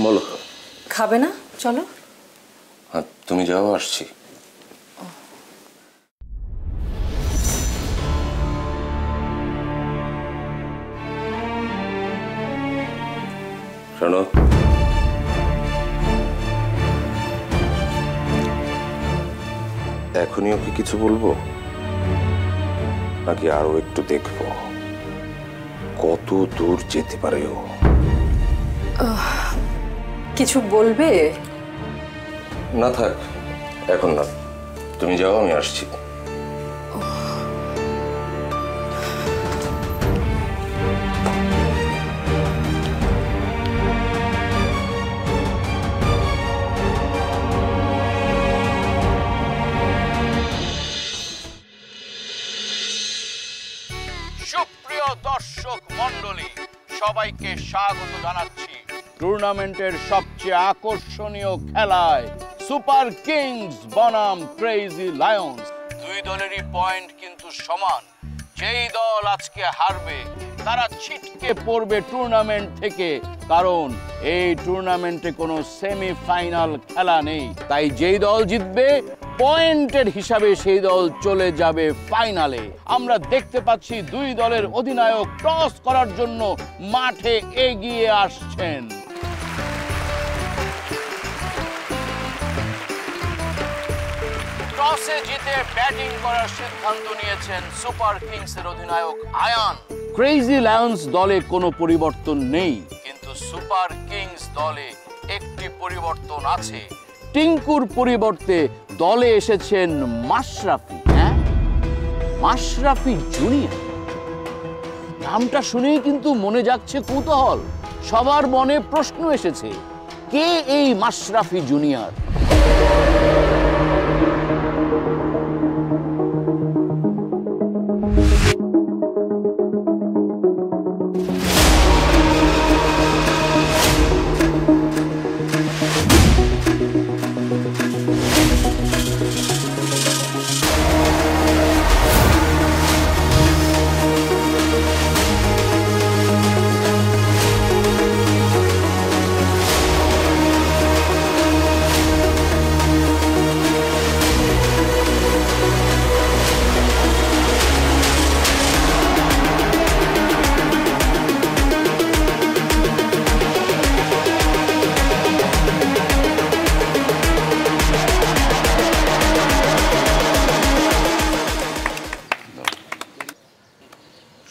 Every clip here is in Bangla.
বলো। খাবে না? চলো। তুমি যাও, আসছি। শোনো, এখনই ওকে কিছু বলবো নাকি আরো একটু দেখবো কত দূর যেতে পারে ও? কিছু বলবে? না থাক, এখন না, তুমি যাও, আমি আসছি। সুপ্রিয় দর্শক মণ্ডলী, সবাইকে স্বাগত জানাচ্ছি টুর্নামেন্টের সবচেয়ে আকর্ষণীয় খেলায় সুপার কিংস বনাম ক্রেজি লায়ন্স। দুই দলেরই পয়েন্ট কিন্তু সমান। যেই দল আজকে হারবে তারা ছিটকে পড়বে টুর্নামেন্ট থেকে, কারণ এই টুর্নামেন্টে কোনো সেমিফাইনাল খেলা নেই। তাই যেই দল জিতবে পয়েন্টের হিসাবে সেই দল চলে যাবে ফাইনালে। আমরা দেখতে পাচ্ছি দুই দলের অধিনায়ক টস করার জন্য মাঠে এগিয়ে আসছেন। টসে জিতে ব্যাটিং করার সিদ্ধান্ত নিয়েছেন সুপার কিংসের অধিনায়ক আয়ান। ক্রেজি লায়ন্স দলে কোনো পরিবর্তন নেই, কিন্তু সুপার কিংস দলে একটি পরিবর্তন আছে। টিঙ্কুর পরিবর্তে দলে এসেছেন মাশরাফি। হ্যাঁ, মাশরাফি জুনিয়র। নামটা শুনেই কিন্তু মনে যাচ্ছে কৌতূহল। সবার মনে প্রশ্ন এসেছে, কে এই মাশরাফি জুনিয়র?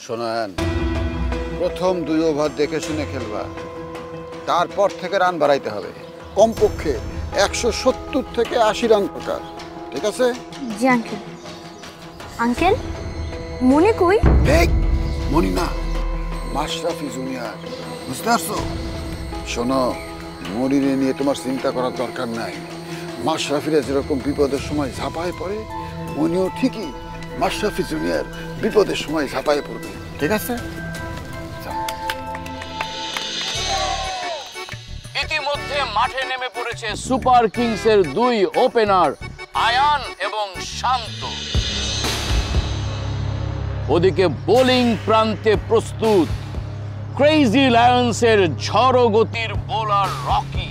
শোনেন, প্রথম 2 ওভার দেখে শুনে খেলবা, তারপর থেকে রান বাড়াইতে হবে। কমপক্ষে 170 থেকে 80 রান দরকার, ঠিক আছে? জি আঙ্কেল। আঙ্কেল, মনে কই? এই মনি না, মাশরাফি জুনিয়র, বুঝতে পারছো? শোনো, মনিরে নিয়ে তোমার চিন্তা করার দরকার নাই। মাশরাফিরা যেরকম বিপদের সময় ঝাঁপায় পড়ে, মনিও ঠিকই মাশরাফি জুনিয়র বিপদের সময় ঝাঁপায় পড়বে, ঠিক আছে? ইতিমধ্যে মাঠে নেমে পড়েছে সুপার কিংসের 2 ওপেনার আয়ান এবং শান্ত। ওদিকে বোলিং প্রান্তে প্রস্তুত ক্রেজি লায়ন্সের ঝড়ো গতির বোলার রকি।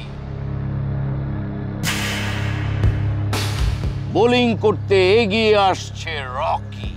বোলিং করতে এগিয়ে আসছে রকি।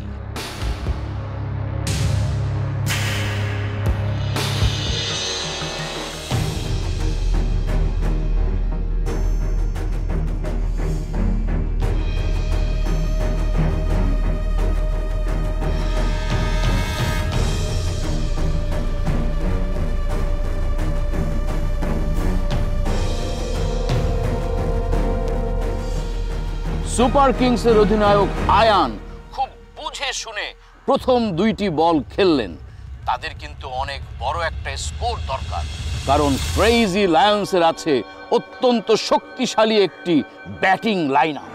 সুপার কিংসের অধিনায়ক আয়ান খুব বুঝে শুনে প্রথম 2টি বল খেললেন। তাদের কিন্তু অনেক বড় একটা স্কোর দরকার, কারণ ক্রেজি লায়ন্সের আছে অত্যন্ত শক্তিশালী একটি ব্যাটিং লাইনআপ।